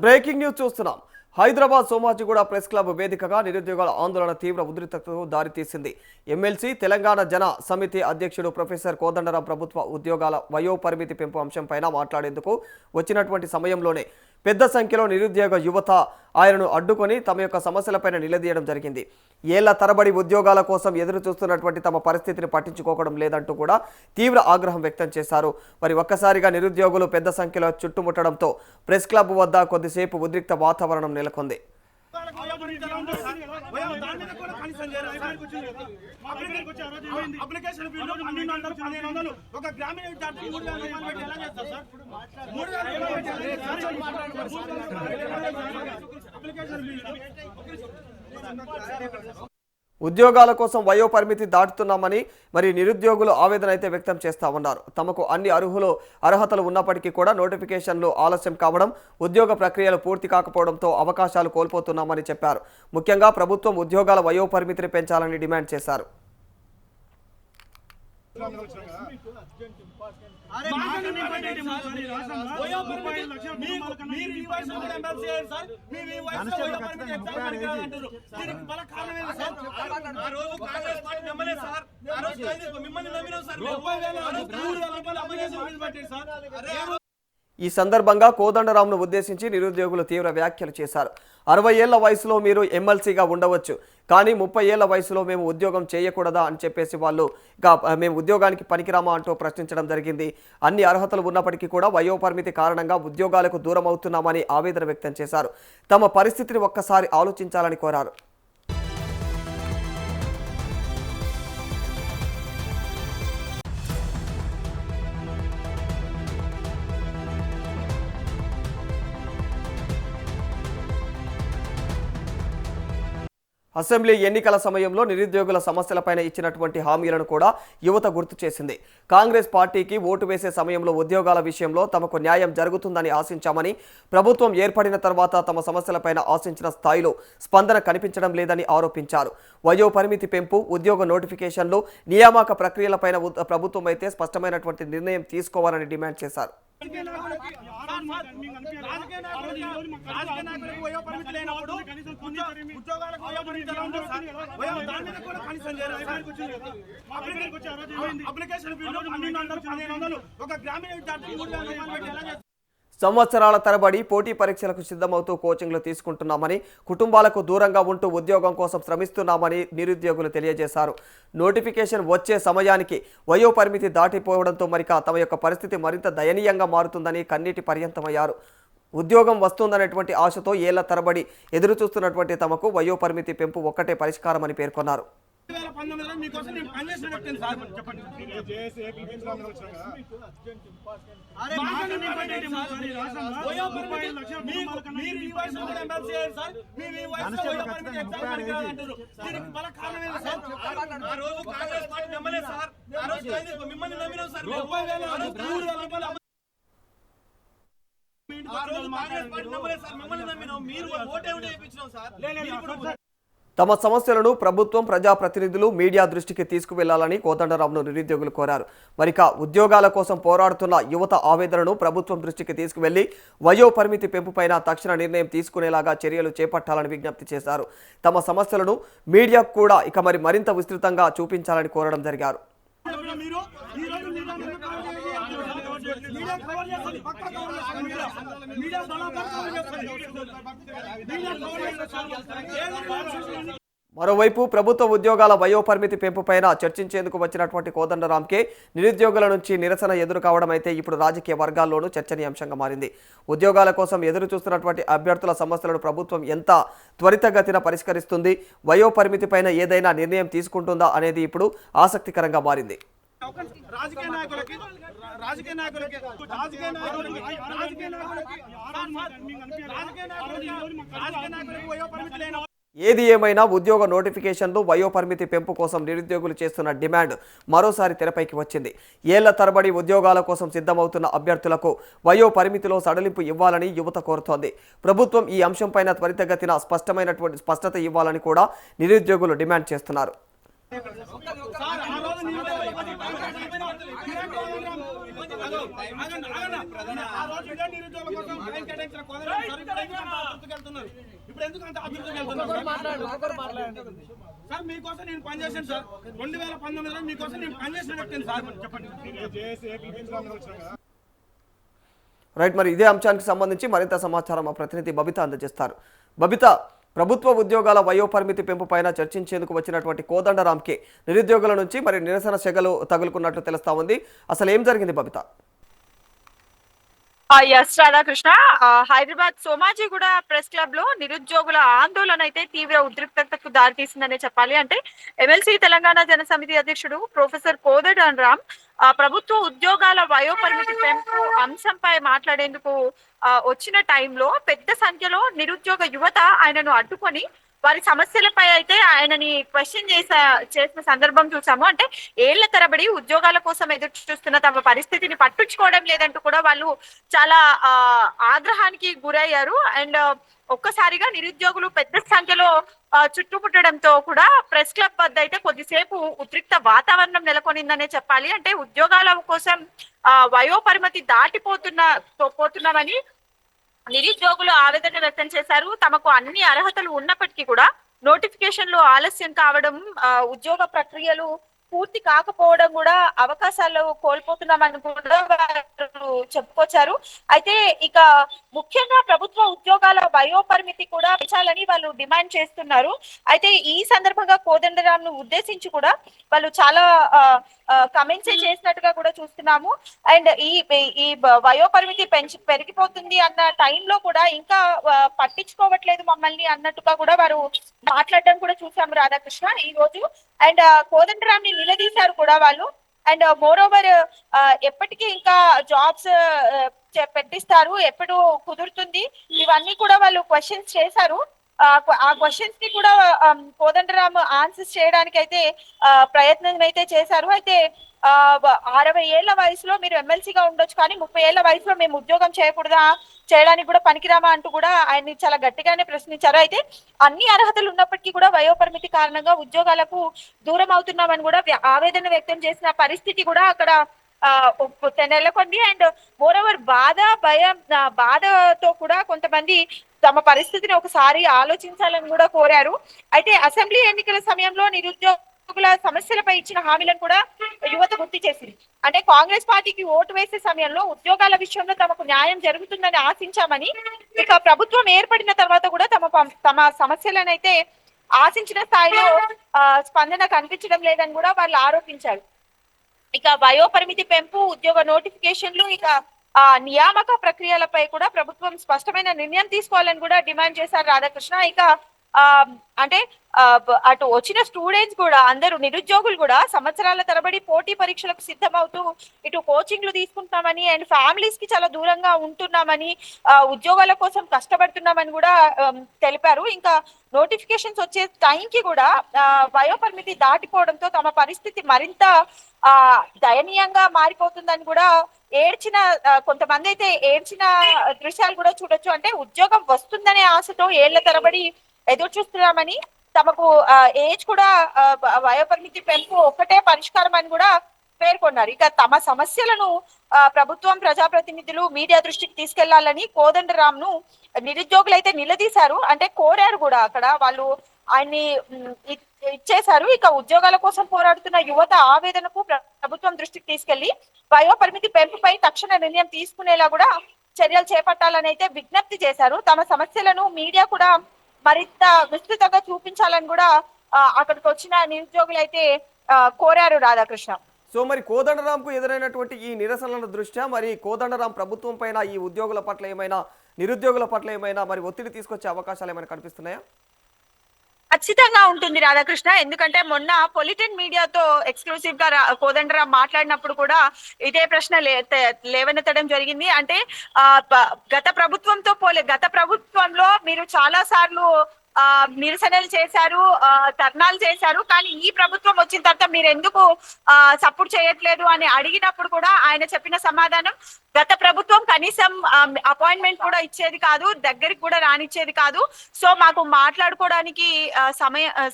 Breaking news చూస్తున్నాం. Hyderabad Somajiguda press club వేదికగా నిరుద్యోగుల ఆందోళన తీవ్ర ఉద్రిక్తతకు దారితీసింది. ఎమ్మెల్సీ తెలంగాణ జన సమితి అధ్యక్షుడు ప్రొఫెసర్ కోదండరాం ప్రభుత్వ ఉద్యోగాల వయోపరిమితి పెంపు అంశంపైన మాట్లాడేందుకు వచ్చినటువంటి సమయంలోనే పెద్ద సంఖ్యలో నిరుద్యోగ యువత ఆయనను అడ్డుకొని తమ యొక్క సమస్యలపైన నిలదీయడం జరిగింది. ఏళ్ల తరబడి ఉద్యోగాల కోసం ఎదురు చూస్తున్నటువంటి తమ పరిస్థితిని పట్టించుకోవడం లేదంటూ కూడా తీవ్ర ఆగ్రహం వ్యక్తం చేశారు. మరి ఒక్కసారిగా నిరుద్యోగులు పెద్ద సంఖ్యలో చుట్టుముట్టడంతో ప్రెస్ క్లబ్ వద్ద కొద్దిసేపు ఉద్రిక్త వాతావరణం నెలకొంది. ఉద్యోగాల కోసం వయో పరిమితి దాటుతున్నామని మరి నిరుద్యోగులు ఆవేదన అయితే వ్యక్తం చేస్తా ఉన్నారు. తమకు అన్ని అర్హతలు ఉన్నప్పటికీ కూడా నోటిఫికేషన్లు ఆలస్యం కావడం, ఉద్యోగ ప్రక్రియలు పూర్తి కాకపోవడంతో అవకాశాలు కోల్పోతున్నామని చెప్పారు. ముఖ్యంగా ప్రభుత్వం ఉద్యోగాల వయో పరిమితిని పెంచాలని డిమాండ్ చేశారు. ఈ సందర్భంగా కోదండరాంను ఉద్దేశించి నిరుద్యోగులు తీవ్ర వ్యాఖ్యలు చేశారు. 60 ఏళ్ల వయసులో మీరు ఎమ్మెల్సీగా ఉండవచ్చు, కానీ 30 ఏళ్ల వయసులో మేము ఉద్యోగం చేయకూడదా అని చెప్పేసి వాళ్ళు మేము ఉద్యోగానికి పనికిరామా అంటూ ప్రశ్నించడం జరిగింది. అన్ని అర్హతలు ఉన్నప్పటికీ కూడా వయోపరిమితి కారణంగా ఉద్యోగాలకు దూరం అవుతున్నామని ఆవేదన వ్యక్తం చేశారు. తమ పరిస్థితిని ఒక్కసారి ఆలోచించాలని కోరారు. అసెంబ్లీ ఎన్నికల సమయంలో నిరుద్యోగుల సమస్యలపైన ఇచ్చినటువంటి హామీలను కూడా యువత గుర్తు చేసింది. కాంగ్రెస్ పార్టీకి ఓటు వేసే సమయంలో ఉద్యోగాల విషయంలో తమకు న్యాయం జరుగుతుందని ఆశించామని, ప్రభుత్వం ఏర్పడిన తర్వాత తమ సమస్యలపైన ఆశించిన స్థాయిలో స్పందన కనిపించడం లేదని ఆరోపించారు. వయో పరిమితి పెంపు, ఉద్యోగ నోటిఫికేషన్లు, నియామక ప్రక్రియలపైన ప్రభుత్వం అయితే స్పష్టమైనటువంటి నిర్ణయం తీసుకోవాలని డిమాండ్ చేశారు. సంవత్సరాల తరబడి పోటీ పరీక్షలకు సిద్ధమవుతూ కోచింగ్లు తీసుకుంటున్నామని, కుటుంబాలకు దూరంగా ఉంటూ ఉద్యోగం కోసం శ్రమిస్తున్నామని నిరుద్యోగులు తెలియజేశారు. నోటిఫికేషన్ వచ్చే సమయానికి వయో పరిమితి దాటిపోవడంతో మరిక తమ యొక్క పరిస్థితి మరింత దయనీయంగా మారుతుందని కన్నీటి పర్యంతమయ్యారు. ఉద్యోగం వస్తుందనేటువంటి ఆశతో ఏళ్ల తరబడి ఎదురు చూస్తున్నటువంటి తమకు వయో పరిమితి పెంపు ఒక్కటే పరిష్కారమని పేర్కొన్నారు. తమ సమస్యలను ప్రభుత్వం, ప్రజాప్రతినిధులు, మీడియా దృష్టికి తీసుకువెళ్లాలని కోదండరాంను నిరుద్యోగులు కోరారు. మరిక ఉద్యోగాల కోసం పోరాడుతున్న యువత ఆవేదనను ప్రభుత్వం దృష్టికి తీసుకువెళ్లి వయో పరిమితి పెంపుపైన తక్షణ నిర్ణయం తీసుకునేలాగా చర్యలు చేపట్టాలని విజ్ఞప్తి చేశారు. తమ సమస్యలను మీడియాకు కూడా మరింత విస్తృతంగా చూపించాలని కోరడం జరిగారు. మరోవైపు ప్రభుత్వ ఉద్యోగాల వయో పరిమితి పెంపుపైన చర్చించేందుకు వచ్చినటువంటి కోదండరాంకే నిరుద్యోగుల నుంచి నిరసన ఎదురు కావడం అయితే ఇప్పుడు రాజకీయ వర్గాల్లోనూ చర్చనీయాంశంగా మారింది. ఉద్యోగాల కోసం ఎదురు చూస్తున్నటువంటి అభ్యర్థుల సమస్యలను ప్రభుత్వం ఎంత త్వరితగతిన పరిష్కరిస్తుంది, వయో పరిమితిపైన ఏదైనా నిర్ణయం తీసుకుంటుందా అనేది ఇప్పుడు ఆసక్తికరంగా మారింది. ఏది ఏమైనా ఉద్యోగ నోటిఫికేషన్లు, వయో పరిమితి పెంపు కోసం నిరుద్యోగులు చేస్తున్న డిమాండ్ మరోసారి తెరపైకి వచ్చింది. ఏళ్ల తరబడి ఉద్యోగాల కోసం సిద్ధమవుతున్న అభ్యర్థులకు వయో పరిమితిలో సడలింపు ఇవ్వాలని యువత కోరుతోంది. ప్రభుత్వం ఈ అంశంపైన త్వరితగతిన స్పష్టత ఇవ్వాలని కూడా నిరుద్యోగులు డిమాండ్ చేస్తున్నారు. సార్ మీకోసం నేను పనిచేసాను సార్ 2019లో మీకోసం నేను పనిచేసిన వ్యక్తిని సార్ చెప్పండి. రైట్, మరి ఇదే అంశానికి సంబంధించి మరింత సమాచారం మా ప్రతినిధి బబిత అందజేస్తారు. బబిత, ప్రభుత్వ ఉద్యోగాల వయోపరిమితి పెంపు పైన చర్చించేందుకు వచ్చినటువంటి కోదండరాంకి నిరుద్యోగుల నుంచి మరి నిరసన సెగలు తగులుకున్నట్లు తెలుస్తా ఉంది. అసలు ఏం జరిగింది బబిత? ఎస్ రాధాకృష్ణ, హైదరాబాద్ సోమాజిగూడ ప్రెస్ క్లబ్ లో నిరుద్యోగుల ఆందోళన అయితే తీవ్ర ఉద్రిక్తతకు దారితీసిందనే చెప్పాలి. అంటే ఎమ్మెల్సీ తెలంగాణ జన సమితి అధ్యక్షుడు ప్రొఫెసర్ కోదండరాం ప్రభుత్వ ఉద్యోగాల వయోపరిమితి పెంపు అంశంపై మాట్లాడేందుకు వచ్చిన టైంలో పెద్ద సంఖ్యలో నిరుద్యోగ యువత ఆయనను అడ్డుకొని వారి సమస్యలపై అయితే ఆయనని క్వశ్చన్ చేసిన సందర్భం చూసాము. అంటే ఏళ్ల తరబడి ఉద్యోగాల కోసం ఎదురు చూస్తున్న తమ పరిస్థితిని పట్టించుకోవడం లేదంటూ కూడా వాళ్ళు చాలా ఆగ్రహానికి గురయ్యారు. అండ్ ఒక్కసారిగా నిరుద్యోగులు పెద్ద సంఖ్యలో చుట్టుముట్టడంతో కూడా ప్రెస్ క్లబ్ వద్ద అయితే కొద్దిసేపు ఉద్రిక్త వాతావరణం నెలకొనిందనే చెప్పాలి. అంటే ఉద్యోగాల కోసం వయోపరిమితి పోతున్నామని నిరుద్యోగులు ఆవేదన వ్యక్తం చేశారు. తమకు అన్ని అర్హతలు ఉన్నప్పటికీ కూడా నోటిఫికేషన్లు ఆలస్యం కావడం, ఉద్యోగ ప్రక్రియలు పూర్తి కాకపోవడం కూడా అవకాశాలు కోల్పోతున్నామని కూడా వారు చెప్పుకొచ్చారు. అయితే ఇక ముఖ్యంగా ప్రభుత్వ ఉద్యోగాల వయోపరిమితి కూడా పెంచాలని వాళ్ళు డిమాండ్ చేస్తున్నారు. అయితే ఈ సందర్భంగా కోదండరాం ను ఉద్దేశించి కూడా వాళ్ళు చాలా కమెంట్స్ చేసినట్టుగా కూడా చూస్తున్నాము. అండ్ ఈ వయోపరిమితి పెరిగిపోతుంది అన్న టైంలో కూడా ఇంకా పట్టించుకోవట్లేదు మమ్మల్ని అన్నట్టుగా కూడా వారు మాట్లాడడం కూడా చూసాము రాధాకృష్ణ ఈ రోజు. అండ్ కోదండరాం ని నిలదీశారు కూడా వాళ్ళు. అండ్ మోర్ ఓవర్ ఎప్పటికీ ఇంకా జాబ్స్ పెట్టిస్తారు, ఎప్పుడు కుదురుతుంది, ఇవన్నీ కూడా వాళ్ళు క్వశ్చన్స్ చేశారు. ఆ క్వశ్చన్స్ ని కూడా కోదండరాం ఆన్సర్స్ చేయడానికి అయితే ప్రయత్నం అయితే చేశారు. అయితే 60 ఏళ్ల వయసులో మీరు ఎమ్మెల్సీగా ఉండొచ్చు, కానీ 30 ఏళ్ల వయసులో మేము ఉద్యోగం చేయకూడదా, చేయడానికి కూడా పనికిరామా అంటూ కూడా ఆయన్ని చాలా గట్టిగానే ప్రశ్నించారు. అయితే అన్ని అర్హతలు ఉన్నప్పటికీ కూడా వయోపరిమితి కారణంగా ఉద్యోగాలకు దూరం అవుతున్నామని కూడా ఆవేదన వ్యక్తం చేసిన పరిస్థితి కూడా అక్కడ నెలకొంది. అండ్ మోర్ ఓవర్ బాధతో కూడా కొంతమంది తమ పరిస్థితిని ఒకసారి ఆలోచించాలని కూడా కోరారు. అయితే అసెంబ్లీ ఎన్నికల సమయంలో నిరుద్యోగుల సమస్యలపై ఇచ్చిన హామీలను కూడా యువత గుర్తు చేసింది. అంటే కాంగ్రెస్ పార్టీకి ఓటు వేసే సమయంలో ఉద్యోగాల విషయంలో తమకు న్యాయం జరుగుతుందని ఆశించామని, ఇక ప్రభుత్వం ఏర్పడిన తర్వాత కూడా తమ సమస్యలను అయితే ఆశించిన స్థాయిలో స్పందన కనిపించడం లేదని కూడా వాళ్ళు ఆరోపించారు. ఇక వయోపరిమితి పెంపు, ఉద్యోగ నోటిఫికేషన్లు, ఇక నియామక ప్రక్రియలపై కూడా ప్రభుత్వం స్పష్టమైన నిర్ణయం తీసుకోవాలని కూడా డిమాండ్ చేశారు రాధాకృష్ణ. ఇక అంటే అటు వచ్చిన స్టూడెంట్స్ కూడా అందరూ నిరుద్యోగులు కూడా సంవత్సరాల తరబడి పోటీ పరీక్షలకు సిద్ధమవుతూ ఇటు కోచింగ్లు తీసుకుంటామని అండ్ ఫ్యామిలీస్ కి చాలా దూరంగా ఉంటున్నామని, ఉద్యోగాల కోసం కష్టపడుతున్నామని కూడా తెలిపారు. ఇంకా నోటిఫికేషన్స్ వచ్చే టైంకి కూడా వయోపరిమితి దాటిపోవడంతో తమ పరిస్థితి మరింత దయనీయంగా మారిపోతుందని కూడా కొంతమంది అయితే ఏడ్చిన దృశ్యాలు కూడా చూడొచ్చు. అంటే ఉద్యోగం వస్తుందనే ఆశతో ఏళ్ల తరబడి ఎదురు చూస్తున్నామని, తమకు ఏజ్ కూడా వయోపరిమితి పెంపు ఒక్కటే పరిష్కారం అని కూడా పేర్కొన్నారు. ఇక తమ సమస్యలను ప్రభుత్వం, ప్రజాప్రతినిధులు, మీడియా దృష్టికి తీసుకెళ్లాలని కోదండరాం ను నిరుద్యోగులైతే నిలదీశారు. అంటే కోరారు కూడా, అక్కడ వాళ్ళు ఆయన్ని ఇచ్చేశారు. ఇక ఉద్యోగాల కోసం పోరాడుతున్న యువత ఆవేదనకు ప్రభుత్వం దృష్టికి తీసుకెళ్లి వయోపరిమితి పెంపుపై తక్షణ నిర్ణయం తీసుకునేలా కూడా చర్యలు చేపట్టాలని అయితే విజ్ఞప్తి చేశారు. తమ సమస్యలను మీడియా కూడా మరింత విస్తృతంగా చూపించాలని కూడా అక్కడికి వచ్చిన నిరుద్యోగులు అయితే కోరారు రాధాకృష్ణ. సో మరి కోదండరాంకు ఎదురైనటువంటి ఈ నిరసనల దృష్ట్యా మరి కోదండరాం ప్రభుత్వం పైన, ఈ ఉద్యోగుల పట్ల ఏమైనా, నిరుద్యోగుల పట్ల ఏమైనా మరి ఒత్తిడి తీసుకొచ్చే అవకాశాలు ఏమైనా కనిపిస్తున్నాయా? ఖచ్చితంగా ఉంటుంది రాధాకృష్ణ. ఎందుకంటే మొన్న పొలిటిన్ మీడియాతో ఎక్స్క్లూసివ్ గా కోదండరాం మాట్లాడినప్పుడు కూడా ఇదే ప్రశ్న లేవనెత్తడం జరిగింది. అంటే గత ప్రభుత్వంలో మీరు చాలా సార్లు నిరసనలు చేశారు, ధర్నాలు చేశారు. కానీ ఈ ప్రభుత్వం వచ్చిన తర్వాత మీరు ఎందుకు సపోర్ట్ చేయట్లేదు అని అడిగినప్పుడు కూడా ఆయన చెప్పిన సమాధానం, గత ప్రభుత్వం కనీసం అపాయింట్మెంట్ కూడా ఇచ్చేది కాదు, దగ్గరికి కూడా రానిచ్చేది కాదు. సో మాకు మాట్లాడుకోవడానికి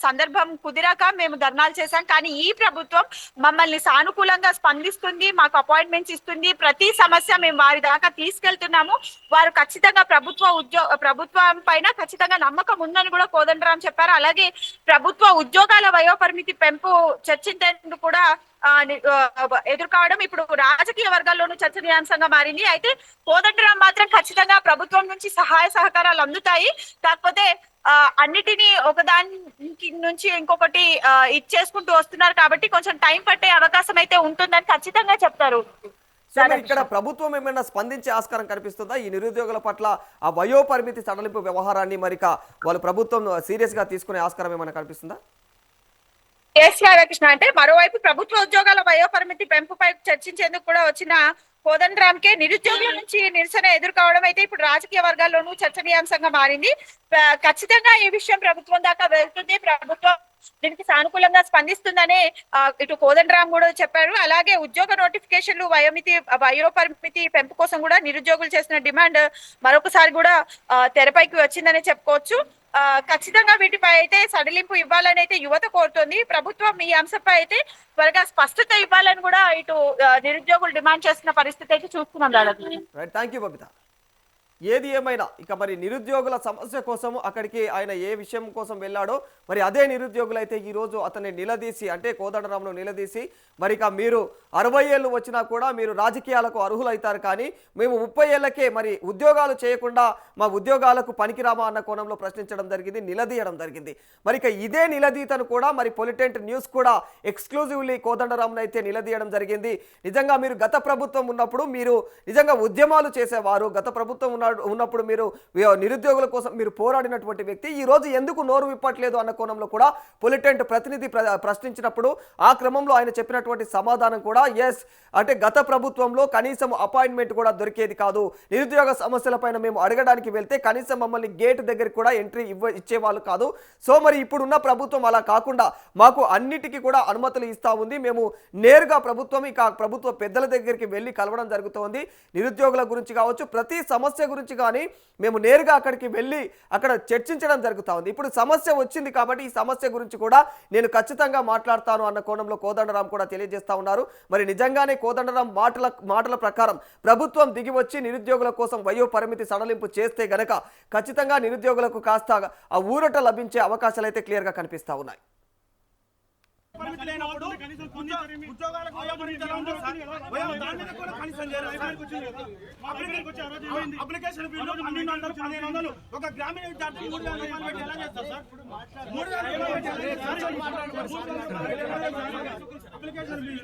సందర్భం కుదిరాక మేము ధర్నాలు చేశాం. కానీ ఈ ప్రభుత్వం మమ్మల్ని సానుకూలంగా స్పందిస్తుంది, మాకు అపాయింట్మెంట్స్ ఇస్తుంది, ప్రతి సమస్య మేము వారి దాకా తీసుకెళ్తున్నాము. వారు ఖచ్చితంగా ప్రభుత్వం పైన ఖచ్చితంగా నమ్మకం ఉందని కూడా కోదండరాం చెప్పారు. అలాగే ప్రభుత్వ ఉద్యోగాల వయోపరిమితి పెంపు చర్చించేందుకు కూడా ఎదుర్కోవడం ఇప్పుడు రాజకీయ వర్గాల్లోనూ చర్చనీయాంశంగా మారింది. అయితే కోదండరాం మాత్రం ఖచ్చితంగా ప్రభుత్వం నుంచి సహాయ సహకారాలు అందుతాయి, కాకపోతే అన్నిటినీ ఒకదాని నుంచి ఇంకొకటి ఇచ్చేసుకుంటూ వస్తున్నారు కాబట్టి కొంచెం టైం పట్టే అవకాశం అయితే ఉంటుందని ఖచ్చితంగా చెప్తారు. సో ఇక్కడ ప్రభుత్వం ఏమైనా స్పందించే ఆస్కారం కనిపిస్తుందా ఈ నిరుద్యోగుల పట్ల? ఆ వయో పరిమితి సడలింపు వ్యవహారాన్ని మరిక వాళ్ళు ప్రభుత్వం సీరియస్ గా తీసుకునే ఆస్కారం ఏమైనా కనిపిస్తుందా? రాధాకృష్ణ అంటే మరోవైపు ప్రభుత్వ ఉద్యోగాల వయోపరిమితి పెంపుపై చర్చించేందుకు కూడా వచ్చిన కోదండరాంకే నిరుద్యోగుల నుంచి నిరసన ఎదుర్కోవడం అయితే ఇప్పుడు రాజకీయ వర్గాల్లోనూ చర్చనీయాంశంగా మారింది. ఖచ్చితంగా ఈ విషయం ప్రభుత్వం దాకా వెళ్తుంది, ప్రభుత్వం దీనికి సానుకూలంగా స్పందిస్తుందని ఇటు కోదండరాం కూడా చెప్పారు. అలాగే ఉద్యోగ నోటిఫికేషన్లు వయోపరిమితి పెంపు కోసం కూడా నిరుద్యోగులు చేసిన డిమాండ్ మరొకసారి కూడా తెరపైకి వచ్చిందని చెప్పుకోవచ్చు. ఖచ్చితంగా వీటిపై అయితే సడలింపు ఇవ్వాలని అయితే యువత కోరుతోంది. ప్రభుత్వం ఈ అంశంపై అయితే త్వరగా స్పష్టత ఇవ్వాలని కూడా ఇటు నిరుద్యోగులు డిమాండ్ చేస్తున్న పరిస్థితి అయితే చూస్తున్నాం. Thank you Babita. ఏది ఏమైనా ఇక మరి నిరుద్యోగుల సమస్య కోసం అక్కడికి ఆయన ఏ విషయం కోసం వెళ్ళాడో మరి అదే నిరుద్యోగులు అయితే ఈరోజు అతన్ని నిలదీసి, అంటే కోదండరాంను నిలదీసి, మరి ఇక మీరు 60 ఏళ్ళు వచ్చినా కూడా మీరు రాజకీయాలకు అర్హులవుతారు, కానీ మేము 30 ఏళ్లకే మరి ఉద్యోగాలు చేయకుండా మా ఉద్యోగాలకు పనికిరామా అన్న కోణంలో ప్రశ్నించడం జరిగింది, నిలదీయడం జరిగింది. మరి ఇక ఇదే నిలదీతను కూడా మరి పొలిటెంట్ న్యూస్ కూడా ఎక్స్క్లూజివ్లీ కోదండరాంను అయితే నిలదీయడం జరిగింది. నిజంగా మీరు గత ప్రభుత్వం ఉన్నప్పుడు మీరు నిజంగా ఉద్యమాలు చేసేవారు, గత ప్రభుత్వం ఉన్నప్పుడు మీరు నిరుద్యోగుల కోసం మీరు పోరాడినటువంటి వ్యక్తి, ఈ రోజు ఎందుకు నోరు విప్పట్లేదు అన్న కోణంలో కూడా పొలిటెంట్ ప్రతినిధి ప్రశ్నించినప్పుడు ఆ క్రమంలో ఆయన చెప్పినటువంటి సమాధానం కూడా ఎస్, అంటే గత ప్రభుత్వంలో కనీసం అపాయింట్మెంట్ కూడా దొరికేది కాదు, నిరుద్యోగ సమస్యలపైన మేము అడగడానికి వెళ్తే కనీసం మమ్మల్ని గేట్ దగ్గరికి కూడా ఎంట్రీ ఇచ్చేవాళ్ళు కాదు. సో మరి ఇప్పుడున్న ప్రభుత్వం అలా కాకుండా మాకు అన్నిటికీ కూడా అనుమతులు ఇస్తా ఉంది, మేము నేరుగా ప్రభుత్వ పెద్దల దగ్గరికి వెళ్ళి కలవడం జరుగుతోంది, నిరుద్యోగుల గురించి కావచ్చు ప్రతి సమస్య గురించి కానీ మేము నేరుగా అక్కడికి వెళ్ళి అక్కడ చర్చించడం జరుగుతూ ఉంది. ఇప్పుడు సమస్య వచ్చింది కాబట్టి ఈ సమస్య గురించి కూడా నేను ఖచ్చితంగా మాట్లాడతాను అన్న కోణంలో కోదండరాం కూడా తెలియజేస్తా ఉన్నారు. మరి నిజంగానే కోదండరాం మాటల ప్రకారం ప్రభుత్వం దిగి వచ్చి నిరుద్యోగుల కోసం వయో పరిమితి సడలింపు చేస్తే గనక ఖచ్చితంగా నిరుద్యోగులకు కాస్త ఆ ఊరట లభించే అవకాశాలు అయితే క్లియర్ గా కనిపిస్తా ఉన్నాయి. అప్లికేషన్ ఫీజు 1200 ఒక గ్రామీణ విద్యార్థి 3000 రూపాయలు పెట్టి ఎలా చేస్తారు సార్? 3000 application fee